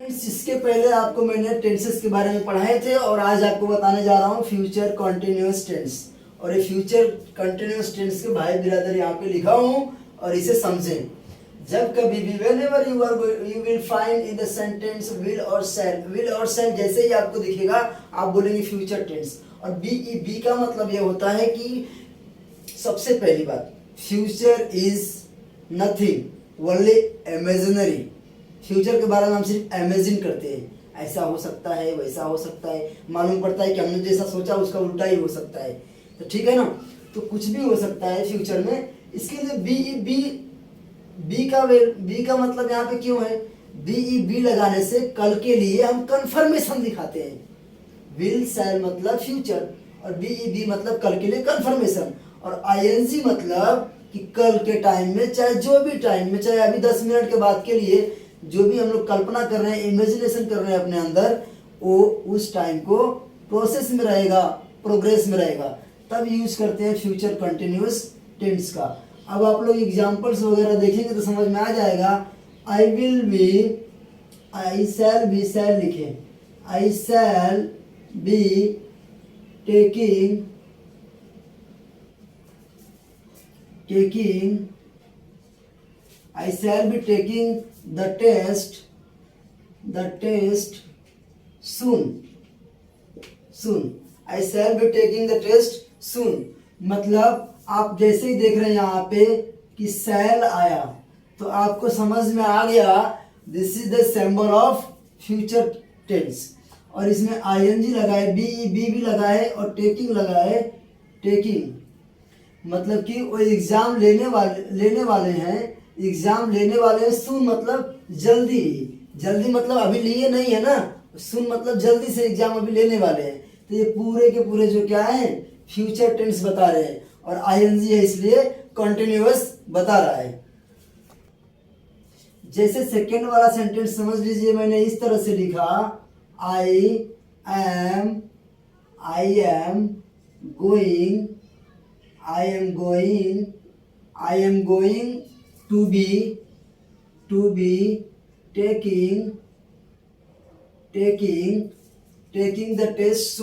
इसके पहले आपको मैंने टेंसेस के बारे में पढ़ाए थे और आज आपको बताने जा रहा हूँ फ्यूचर कंटिन्यूअस टेंस। और ये फ्यूचर कंटिन्यूअस टेंस के भाई बिरादर यहाँ पे लिखा हूँ और इसे समझें। जब कभी भी whenever you will find in the sentence will or shall जैसे ही आपको दिखेगा आप बोलेंगे फ्यूचर टेंस। और बी का मतलब ये होता है कि सबसे पहली बात future is nothing only imaginary. Future के बारे में हम सिर्फ इमेजिन करते हैं, ऐसा हो सकता है वैसा हो सकता है, मालूम पड़ता है कि हमने जैसा सोचा उसका उल्टा ही हो सकता है। तो ठीक है ना, तो कुछ भी हो सकता है फ्यूचर में। इसके लिए बी का मतलब यहाँ पे क्यों है, बी लगाने से कल के लिए हम कंफर्मेशन दिखाते हैं। विल शैल मतलब फ्यूचर और बी मतलब कल के लिए कंफर्मेशन, और आईएनजी मतलब कि कल के टाइम में चाहे जो भी टाइम में, चाहे अभी 10 मिनट के बाद के लिए जो भी हम लोग कल्पना कर रहे हैं, इमेजिनेशन कर रहे हैं अपने अंदर, वो उस टाइम को प्रोसेस में रहेगा, प्रोग्रेस में रहेगा, तब यूज करते हैं फ्यूचर कंटिन्यूअस टेंस का। अब आप लोग एग्जांपल्स वगैरह देखेंगे तो समझ में आ जाएगा। I will be, I shall be, shall लिखें, I shall be taking I shall be taking the test soon. I shall be taking the test soon मतलब आप जैसे ही देख रहे हैं यहाँ पे कि shall आया तो आपको समझ में आ गया this is the symbol of future tense. और इसमें ing लगा है, बी भी लगा है और टेकिंग लगा है। टेकिंग मतलब कि वो एग्जाम लेने वाले हैं, एग्जाम लेने वाले हैं। सुन मतलब जल्दी, जल्दी मतलब अभी लिए नहीं है ना, सुन मतलब जल्दी से एग्जाम अभी लेने वाले हैं। तो ये पूरे के पूरे जो क्या है फ्यूचर टेंस बता रहे हैं, और आईएनजी है इसलिए कंटिन्यूअस बता रहा है। जैसे सेकेंड वाला सेंटेंस समझ लीजिए, मैंने इस तरह से लिखा आई am going to be taking the test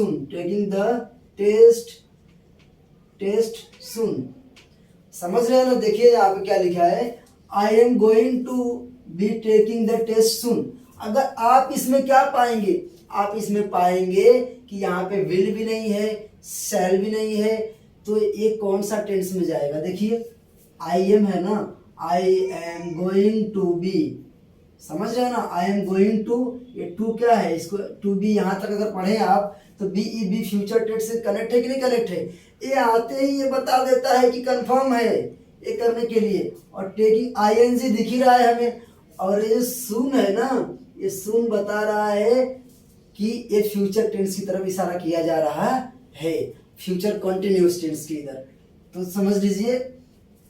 soon। समझ रहे हैं ना, देखिए यहाँ पे क्या लिखा है, I am going to be taking the test soon. अगर आप इसमें क्या पाएंगे, आप इसमें पाएंगे कि यहाँ पे विल भी नहीं है, शैल भी नहीं है, तो ये कौन सा टेंस में जाएगा। देखिए आई एम है ना, I am going to be, समझ रहे हैं ना, आई एम गोइंग टू, ये टू क्या है, इसको टू बी यहाँ तक अगर पढ़े आप तो बी फ्यूचर टेंस से कनेक्ट है कि नहीं कनेक्ट है। ये आते ही ये बता देता है कि कंफर्म है ये करने के लिए। और टेकिंग आईएनजी दिख ही रहा है हमें, और ये सुन है ना, ये सुन बता रहा है कि ये फ्यूचर टेंस की तरफ इशारा किया जा रहा है, फ्यूचर कंटिन्यूअस टेंस की इधर। तो समझ लीजिए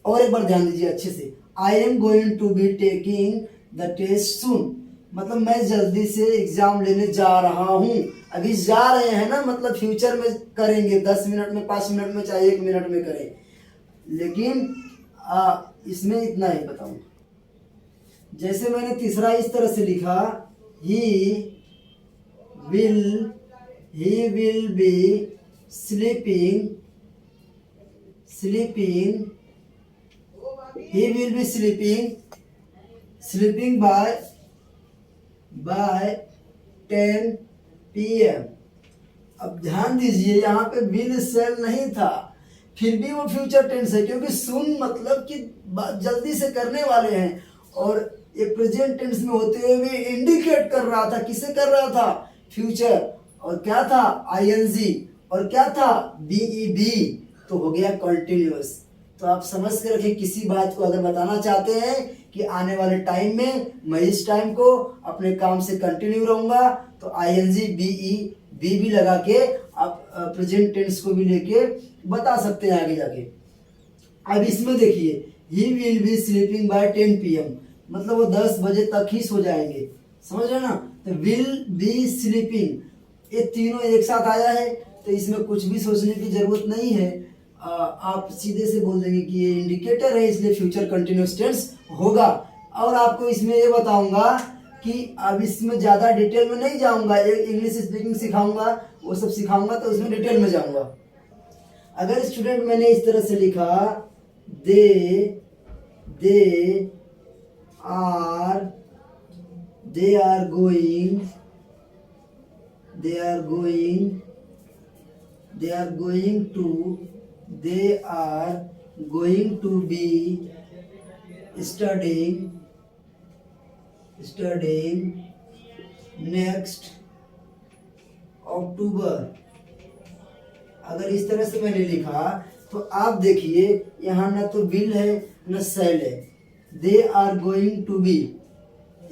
और एक बार ध्यान दीजिए अच्छे से, I am going to be taking the test soon मतलब मैं जल्दी से एग्जाम लेने जा रहा हूँ। अभी जा रहे हैं ना, मतलब फ्यूचर में करेंगे, 10 मिनट में, 5 मिनट में, चाहे 1 मिनट में करें। लेकिन इसमें इतना ही बताऊँ, जैसे मैंने तीसरा इस तरह से लिखा, ही will be sleeping by 10 PM। अब ध्यान दीजिए यहाँ पे विल शैल नहीं था, फिर भी वो फ्यूचर टेंस है, क्योंकि सुन मतलब कि जल्दी से करने वाले हैं, और ये प्रेजेंट टेंस में होते हुए भी इंडिकेट कर रहा था, किसे कर रहा था, फ्यूचर। और क्या था, आईएनजी, और क्या था, बी, तो हो गया कंटिन्यूअस। तो आप समझ के रखिए, किसी बात को अगर बताना चाहते हैं कि आने वाले टाइम में मैं इस टाइम को अपने काम से कंटिन्यू रहूंगा, तो आईएनजी बी भी लगा के आप प्रेजेंट टेंस को भी लेके बता सकते हैं आगे जाके। अब इसमें देखिए, he will be sleeping by 10 PM मतलब वो 10 बजे तक ही सो जाएंगे, समझ रहे ना। तो विल बी स्लीपिंग, ये तीनों एक साथ आया है, तो इसमें कुछ भी सोचने की जरूरत नहीं है। आप सीधे से बोल देंगे कि ये इंडिकेटर है, इसलिए फ्यूचर कंटिन्यूअस टेंस होगा। और आपको इसमें ये बताऊंगा कि अब इसमें ज़्यादा डिटेल में नहीं जाऊंगा, एक इंग्लिश स्पीकिंग सिखाऊंगा, वो सब सिखाऊंगा तो उसमें डिटेल में जाऊंगा। अगर स्टूडेंट मैंने इस तरह से लिखा they are going to be studying next October. अगर इस तरह से मैंने लिखा तो आप देखिए यहाँ ना तो विल है न शैल है, they are going to be,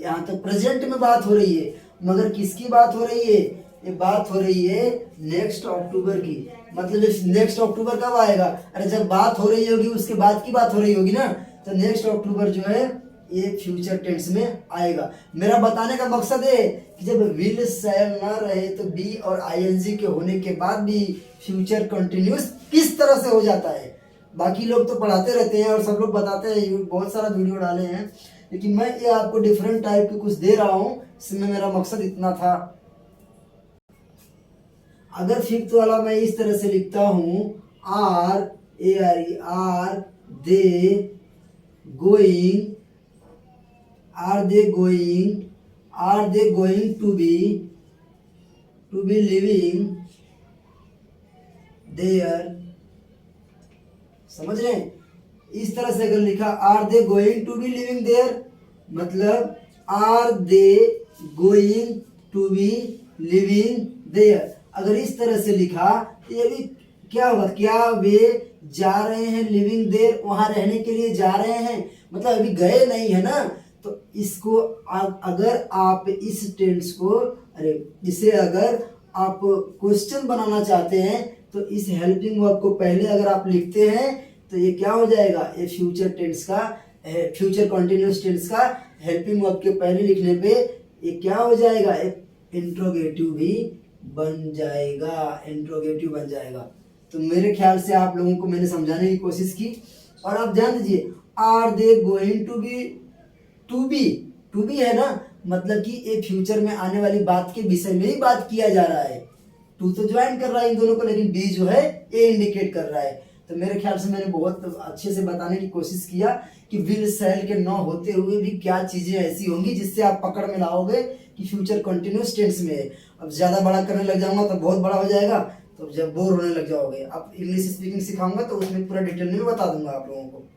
यहाँ तो प्रेजेंट में बात हो रही है, मगर किसकी बात हो रही है? ये बात हो रही है नेक्स्ट अक्टूबर की। मतलब नेक्स्ट अक्टूबर कब आएगा? अरे जब बात हो रही होगी उसके बाद की बात हो रही होगी ना, तो नेक्स्ट अक्टूबर जो है ये फ्यूचर टेंस में आएगा। मेरा बताने का मकसद है कि जब विल शैल ना रहे तो बी और आईएनजी के होने के बाद भी फ्यूचर कंटिन्यूस किस तरह से हो जाता है। बाकी लोग तो पढ़ाते रहते हैं और सब लोग बताते हैं, बहुत सारा वीडियो डाले हैं, लेकिन मैं ये आपको डिफरेंट टाइप के कुछ दे रहा हूँ, इसमें मेरा मकसद इतना था। अगर फिफ्थ वाला मैं इस तरह से लिखता हूँ are they going to be living there, समझ रहे हैं? इस तरह से अगर लिखा are they going to be living there, मतलब are they going to be living there. अगर इस तरह से लिखा तो ये भी क्या होगा? क्या वे जा रहे हैं लिविंग देयर, वहां रहने के लिए जा रहे हैं, मतलब अभी गए नहीं है ना। तो इसको अगर आप इस टेंस को इसे अगर आप क्वेश्चन बनाना चाहते हैं तो इस हेल्पिंग वर्ब को पहले अगर आप लिखते हैं तो ये क्या हो जाएगा? ये फ्यूचर कंटिन्यूअस टेंस का हेल्पिंग वर्ब के पहले लिखने पे ये क्या हो जाएगा? एक इंट्रोगेटिव भी बन जाएगा। तो मेरे ख्याल से आप लोगों को मैंने समझाने की कोशिश की। और आप ध्यान दीजिए are they going to be है ना, मतलब कि ये फ्यूचर में आने वाली बात के विषय में ही बात किया जा रहा है। टू तो ज्वाइन कर रहा है इन दोनों को, लेकिन बी जो है ये इंडिकेट कर रहा है। तो मेरे ख्याल से मैंने बहुत अच्छे से बताने की कोशिश किया कि विल शैल के न होते हुए भी क्या चीजें ऐसी होंगी जिससे आप पकड़ में लाओगे कि फ्यूचर कंटिन्यूअस टेंस में है। अब ज्यादा बड़ा करने लग जाऊंगा तो बहुत बड़ा हो जाएगा, तो जब बोर होने लग जाओगे। अब इंग्लिश स्पीकिंग सिखाऊंगा तो उसमें पूरा डिटेल में बता दूंगा आप लोगों को।